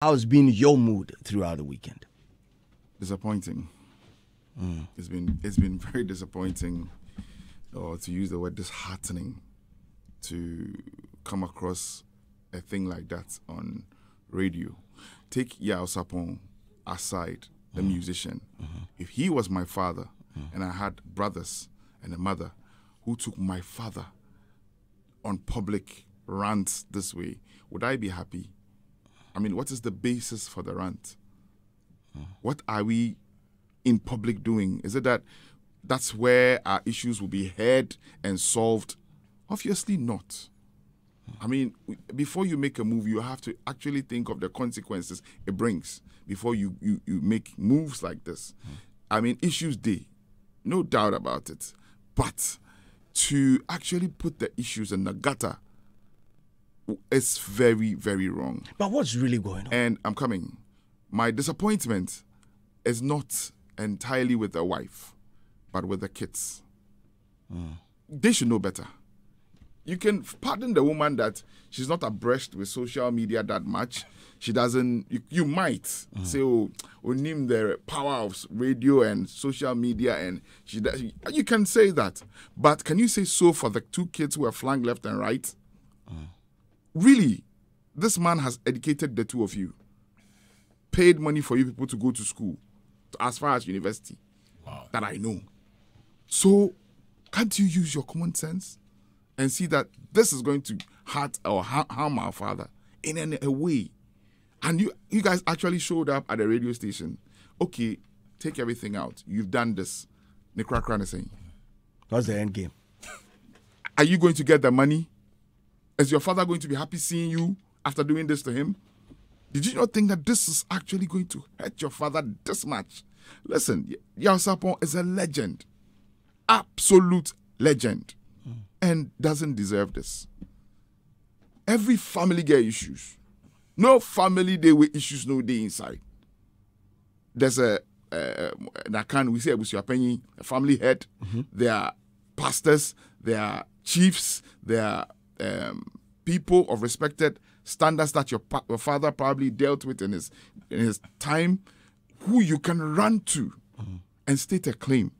How's been your mood throughout the weekend? Disappointing. It's been very disappointing, or to use the word disheartening, to come across a thing like that on radio. Take Yaw Sarpong aside, the musician. If he was my father and I had brothers and a mother who took my father on public rants this way, would I be happy? I mean, what is the basis for the rant? What are we in public doing? Is it that that's where our issues will be heard and solved? Obviously not. I mean, before you make a move, you have to actually think of the consequences it brings before you make moves like this. I mean, issues day, no doubt about it. But to actually put the issues in the gutter is very, very wrong. But what's really going on? And I'm coming. My disappointment is not entirely with the wife, but with the kids. They should know better. You can pardon the woman that she's not abreast with social media that much. She doesn't, you might say, oh, name the power of radio and social media, and you can say that. But can you say so for the two kids who are flanked left and right? Really, this man has educated the two of you, paid money for you people to go to school, as far as university, that I know. So, can't you use your common sense and see that this is going to hurt or harm our father in a way? And you guys actually showed up at the radio station. Okay, take everything out. You've done this. Nikrakran is saying. What's the end game? Are you going to get the money? Is your father going to be happy seeing you after doing this to him? Did you not think that this is actually going to hurt your father this much? Listen, Yaw Sarpong is a legend. Absolute legend. And doesn't deserve this. Every family get issues. No family day with issues no day inside. There's we say a family head. There are pastors, there are chiefs, there are people of respected standards that your father probably dealt with in his time, who you can run to and state a claim.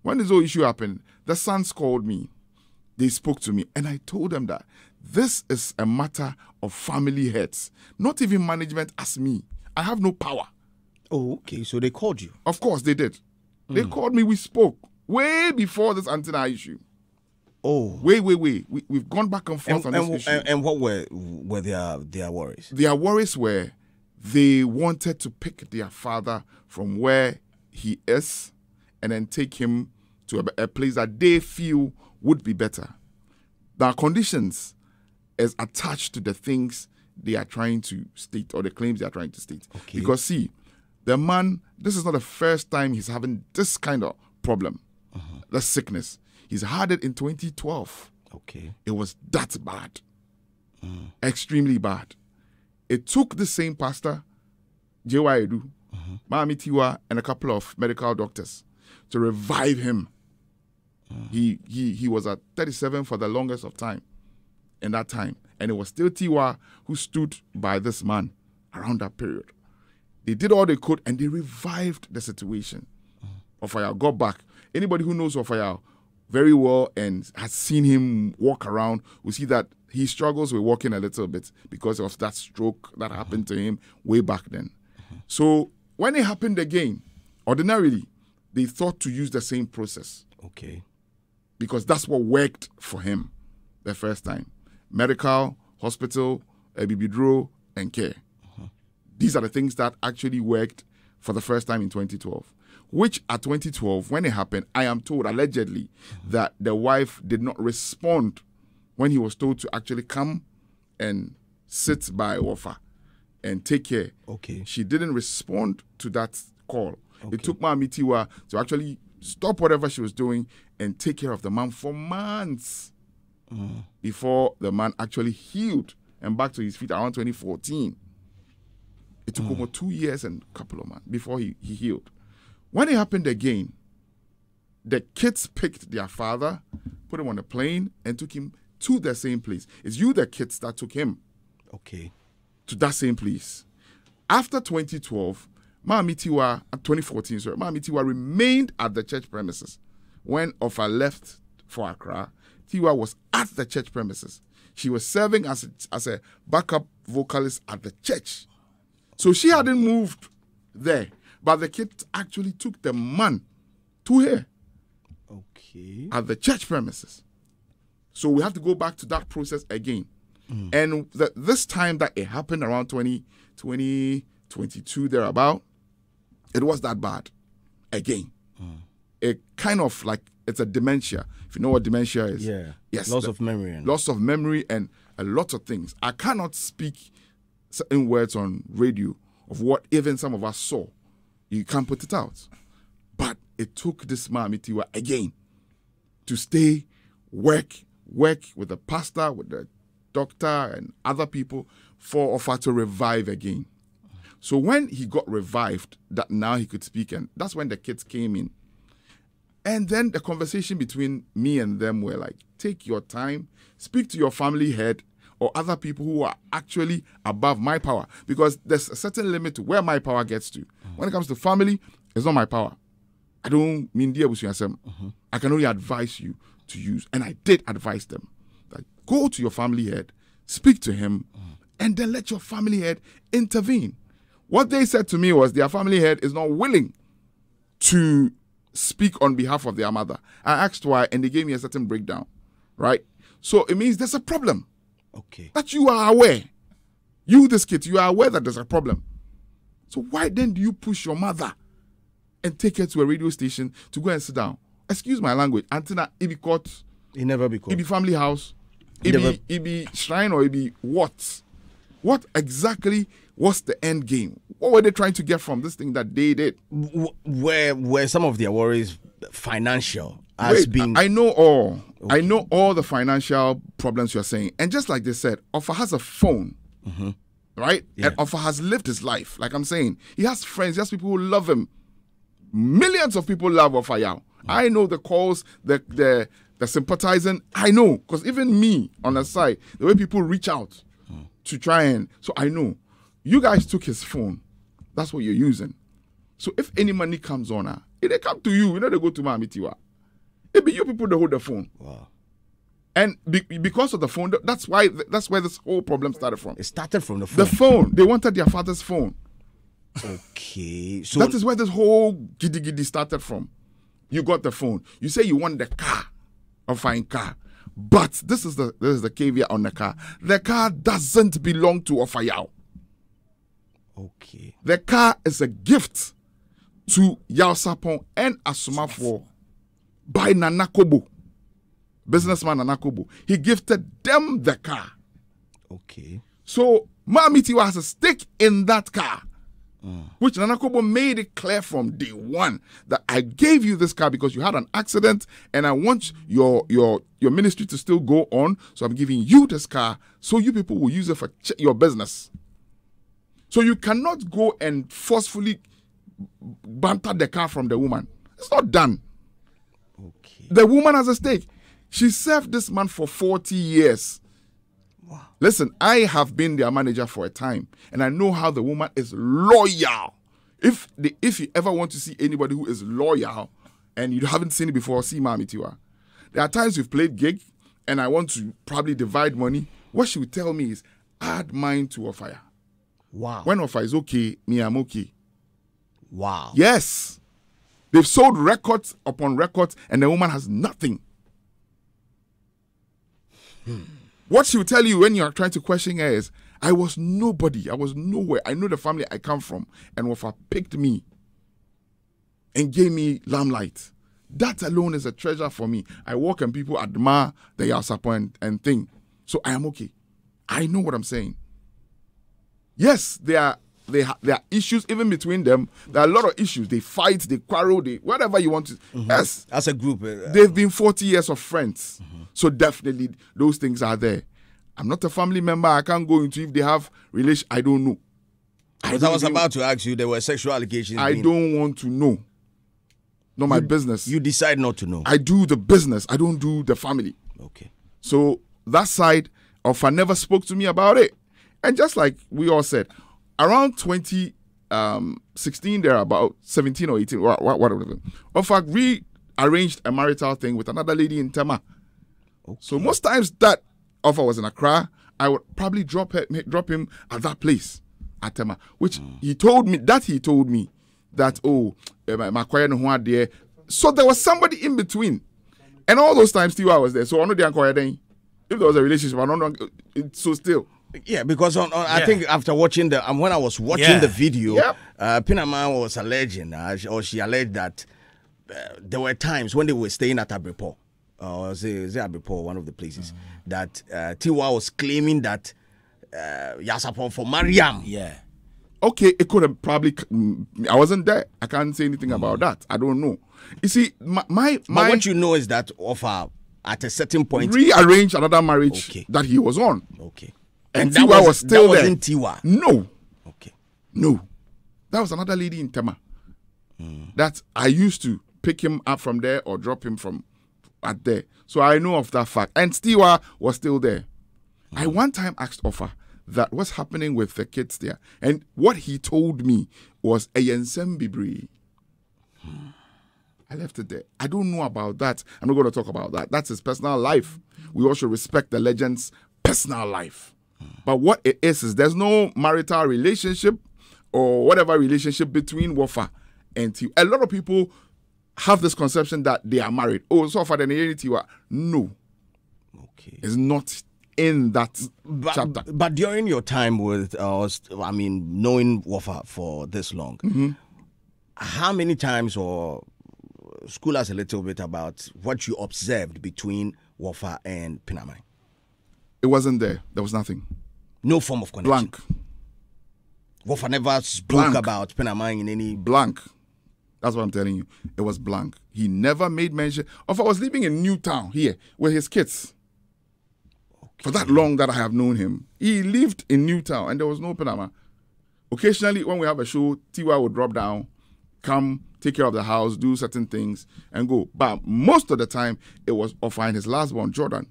When this whole issue happened, the sons called me. They spoke to me, and I told them that this is a matter of family heads, not even management as me. I have no power. Oh, okay. So they called you? Of course they did. They called me. We spoke way before this antenna issue. Oh, Way. We've gone back and forth on this issue. And what were their worries? Their worries were they wanted to pick their father from where he is and then take him to a place that they feel would be better. Their conditions is attached to the things they are trying to state or the claims they are trying to state. Okay. Because see, the man, this is not the first time he's having this kind of problem, the sickness. He's had it in 2012. Okay. It was that bad. Extremely bad. It took the same pastor, Tiwaa, Tiwaa, and a couple of medical doctors to revive him. He was at 37 for the longest of time in that time. And it was still Tiwaa who stood by this man around that period. They did all they could and they revived the situation. Ofaya got back. Anybody who knows Ofaya very well and has seen him walk around will see that he struggles with walking a little bit because of that stroke that happened to him way back then. So when it happened again, ordinarily, they thought to use the same process. Okay. Because that's what worked for him the first time. Medical, hospital, bibidro, and care. These are the things that actually worked for the first time in 2012. Which at 2012, when it happened, I am told allegedly that the wife did not respond when he was told to actually come and sit by Wafa and take care. Okay. She didn't respond to that call. Okay. It took Mami Tiwaa to actually stop whatever she was doing and take care of the man for months before the man actually healed and back to his feet around 2014. It took over 2 years and a couple of months before he healed. When it happened again, the kids picked their father, put him on a plane, and took him to the same place. It's you, the kids, that took him Okay. to that same place. after 2012, Maami Tiwaa, 2014, sorry, Maami Tiwaa remained at the church premises. When Ofa left for Accra, Tiwaa was at the church premises. She was serving as a backup vocalist at the church. So she hadn't moved there. But the kids actually took the man to her. Okay. At the church premises. So we have to go back to that process again. And this time that it happened around 2022 thereabout, it was that bad again. It kind of like, it's a dementia. If you know what dementia is. Yeah. Yes. Loss of memory. Loss of memory and a lot of things. I cannot speak certain words on radio of what even some of us saw. You can't put it out. But it took this Maami Tiwaa again to stay, work with the pastor, with the doctor and other people for Ofa to revive again. So when he got revived, that now he could speak, and that's when the kids came in. And then the conversation between me and them were like, take your time, speak to your family head or other people who are actually above my power. Because there's a certain limit to where my power gets to. When it comes to family, it's not my power. I don't mean dear with you. I can only advise you to use. And I did advise them. Like, go to your family head, speak to him, and then let your family head intervene. What they said to me was their family head is not willing to speak on behalf of their mother. I asked why, and they gave me a certain breakdown, right? So it means there's a problem. Okay. That you are aware. You, this kid, you are aware that there's a problem. So why then do you push your mother and take her to a radio station to go and sit down? Excuse my language. Antina, it be court. It never be court. It be family house. It be shrine, or it be what? What exactly was the end game? What were they trying to get from this thing that they did? Were some of their worries financial? I know all. Okay. I know all the financial problems you're saying. And just like they said, Ofa has a phone, right? Yeah. And Ofa has lived his life. Like I'm saying, he has friends, he has people who love him. Millions of people love Ofa Yaw. I know the calls, the sympathizing. I know, because even me on the side, the way people reach out to try and, so I know. You guys took his phone. That's what you're using. So if any money comes on, if they come to you, they go to Maami Tiwaa. It be you people that hold the phone. Wow. And because of the phone, that's where this whole problem started from. It started from the phone. The phone. They wanted their father's phone. Okay. So that is where this whole giddy started from. You got the phone. You say you want the car, a fine car. But this is the caveat on the car. The car doesn't belong to Ofa Yaw. Okay. The car is a gift to Yaw Sarpong and Asumafo by Nana Kobo, businessman Nana Kobo. He gifted them the car. Okay. So Maami Tiwaa has a stake in that car, which Nana Kobo made it clear from day one that I gave you this car because you had an accident and I want your ministry to still go on. So I'm giving you this car so you people will use it for your business. So you cannot go and forcefully banter the car from the woman. It's not done. Okay. The woman has a stake. She served this man for 40 years. Wow. Listen, I have been their manager for a time, and I know how the woman is loyal. If you ever want to see anybody who is loyal, and you haven't seen it before, see Maami Tiwaa. There are times we've played gig, and I want to probably divide money. What she would tell me is, add mine to Ofa Yaw. Wow. When Ofa is okay, me, I'm okay. Wow. Yes. They've sold records upon records, and the woman has nothing. What she will tell you when you are trying to question her is, I was nobody. I was nowhere. I know the family I come from, and Ofa picked me and gave me limelight. That alone is a treasure for me. I walk and people admire the Yaw Sarpong and thing. So I am okay. I know what I'm saying. Yes, there are issues even between them. There are a lot of issues. They fight, they quarrel, whatever you want to. Yes. As a group. They've been 40 years of friends. So definitely those things are there. I'm not a family member. I can't go into if they have relation. I don't know. I was about to ask you, there were sexual allegations. I don't want to know. Not my business. You decide not to know. I do the business. I don't do the family. Okay. So that side, Ofa never spoke to me about it. And just like we all said, around 2016, there about 17 or 18, whatever. Offer rearranged a marital thing with another lady in Tema. Okay. So most times that Offer was in Accra, I would probably drop him at that place at Tema, which he told me that my choir no one there. So there was somebody in between, and all those times Tiwaa was there. So I know the choir then. If there was a relationship, I don't know. So still. Yeah, because I think after watching when I was watching the video, Pinama was alleging, or she alleged that there were times when they were staying at Abripo, or Abripo, one of the places, that Tiwaa was claiming that Yaw Sarpong for Mariam. Yeah. Okay, it could have probably. I wasn't there. I can't say anything about that. I don't know. You see, my But what you know is that Offer at a certain point rearranged another marriage that he was on. Okay. And Tiwaa was still there. That wasn't Tiwaa. No. Okay. No. That was another lady in Tema. That I used to pick him up from there or drop him from at there. So I know of that fact. And Tiwaa was still there. I one time asked Offer that what's happening with the kids there. And what he told me was a Yensem Bibri. I left it there. I don't know about that. I'm not going to talk about that. That's his personal life. We also respect the legend's personal life. But what it is there's no marital relationship or whatever relationship between Wafa and Tiwaa. A lot of people have this conception that they are married. Oh, so far, then Tiwaa. No. Okay. It's not in that chapter. But during your time with, knowing Wafa for this long, how many times, or school us a little bit about what you observed between Wafa and Pinamai? It wasn't there. There was nothing. No form of connection. Blank. Wafa never spoke about Pinamai in any... Blank. That's what I'm telling you. It was blank. He never made mention of. I was living in Newtown here with his kids. Okay. For that long that I have known him, he lived in Newtown and there was no Pinama. Occasionally, when we have a show, Tiwaa would drop down, come, take care of the house, do certain things, and go. But most of the time, it was Offa and his last born, Jordan.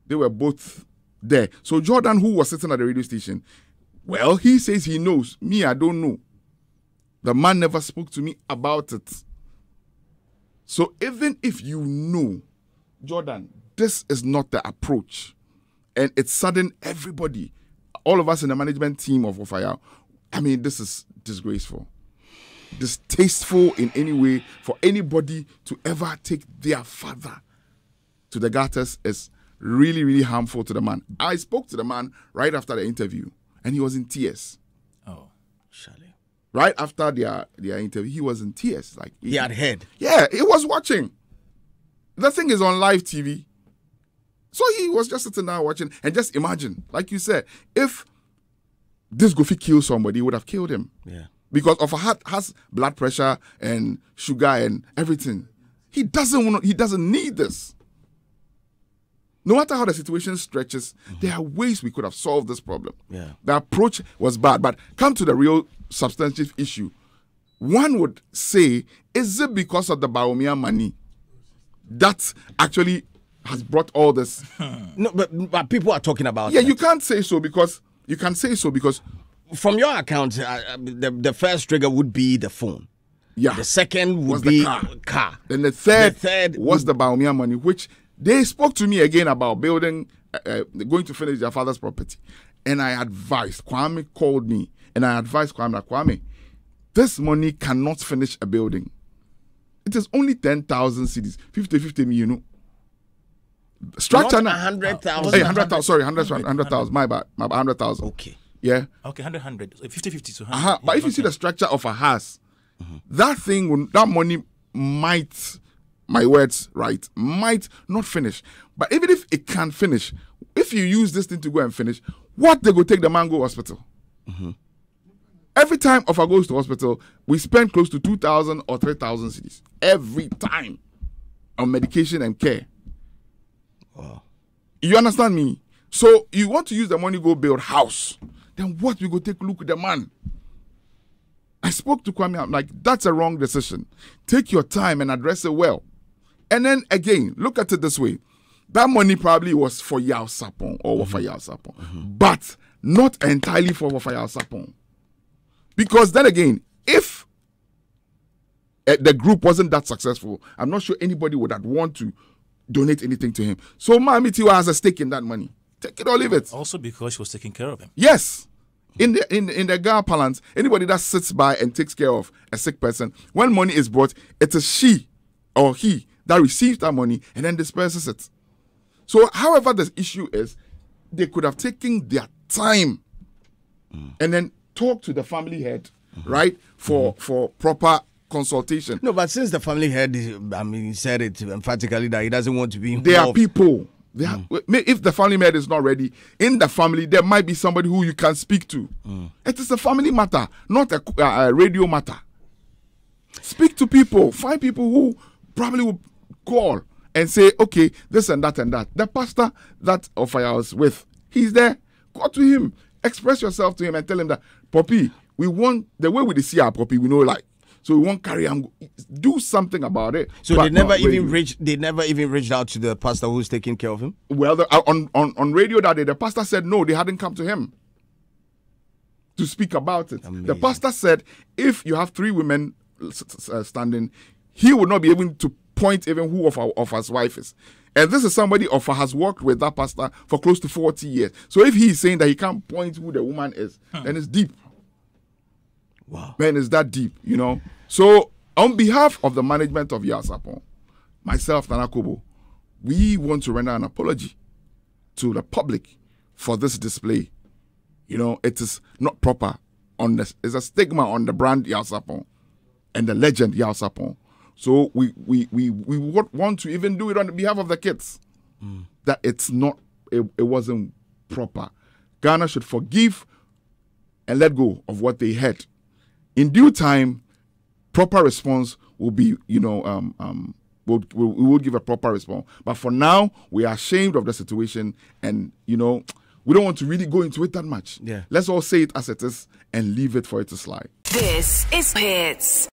They were both there. So Jordan, who was sitting at the radio station, well, he says he knows. Me, I don't know. The man never spoke to me about it. So even if you know, Jordan, this is not the approach. And it saddened everybody, all of us in the management team of Ofaya. I mean, this is disgraceful. Distasteful in any way for anybody to ever take their father to the gutters is really, really harmful to the man. I spoke to the man right after the interview, and he was in tears. Oh, Charlie. Right after their interview, he was in tears. Like he had heard. Yeah, he was watching. The thing is on live TV. So he was just sitting there watching. And just imagine, like you said, if this Goofy killed somebody, he would have killed him. Yeah. Because of a heart has blood pressure and sugar and everything. He doesn't need this. No matter how the situation stretches, there are ways we could have solved this problem. Yeah. The approach was bad, but come to the real substantive issue. One would say, is it because of the Bawumia money that actually has brought all this? No, but people are talking about that. You can't say so because from your account, the first trigger would be the phone. Yeah. The second would be the car. Then the third was the Bawumia money, which they spoke to me again about building, going to finish their father's property. And I advised, Kwame called me, and I advised Kwame, this money cannot finish a building. It is only 10,000 cedis, 50 million, Structure not 100,000. Hey, 100,000, sorry, 100,000, my bad, 100,000. Okay. Yeah. Okay, 100, 50-50 to 100. But if you see the structure of a house, that money might, my words right, might not finish. But even if it can finish, if you use this thing to go and finish, what they go take the man go hospital? Every time Offa goes to hospital, we spend close to 2,000 or 3,000 cedis every time on medication and care. Wow. You understand me? So you want to use the money go build house, then what we go take a look at the man? I spoke to Kwame, I'm like, that's a wrong decision. Take your time and address it well. And then again, look at it this way. That money probably was for Yaw Sarpong or for Yaw Sarpong, but not entirely for Yaw Sarpong. Because then again, if the group wasn't that successful, I'm not sure anybody would have want to donate anything to him. So Mami Tiwaa has a stake in that money. Take it or leave it. Also because she was taking care of him. Yes. In the Ghana parlance, anybody that sits by and takes care of a sick person, when money is brought, it is she or he that receives that money and then disperses it. So, however, the issue is, they could have taken their time and then talk to the family head, right, for proper consultation. No, but since the family head, he said it emphatically that he doesn't want to be involved. There are people. If the family head is not ready, in the family, there might be somebody who you can speak to. It is a family matter, not a radio matter. Speak to people. Find people who probably will call and say, okay, this and that and that. The pastor that of I was with, he's there. Go to him. Express yourself to him and tell him that, Poppy, we want, the way we see our Poppy, we know like, so we won't carry on. Do something about it. So they never even reached out to the pastor who's taking care of him? Well, on radio that day, the pastor said no, they hadn't come to him to speak about it. Amazing. The pastor said if you have 3 women standing, he would not be able to point even who of his wife is. And this is somebody of has worked with that pastor for close to 40 years. So if he is saying that he can't point who the woman is, then it's deep. Wow. Man, it's that deep, you know. So on behalf of the management of Yaw Sarpong, myself, Nana Kobo, we want to render an apology to the public for this display. You know, it is not proper. It's a stigma on the brand Yaw Sarpong and the legend Yaw Sarpong. So we want to even do it on behalf of the kids. That it's not, it wasn't proper. Ghana should forgive and let go of what they had. In due time, proper response will be, you know, we will give a proper response. But for now, we are ashamed of the situation, and you know, we don't want to really go into it that much. Yeah. Let's all say it as it is and leave it for it to slide. This is Hitz.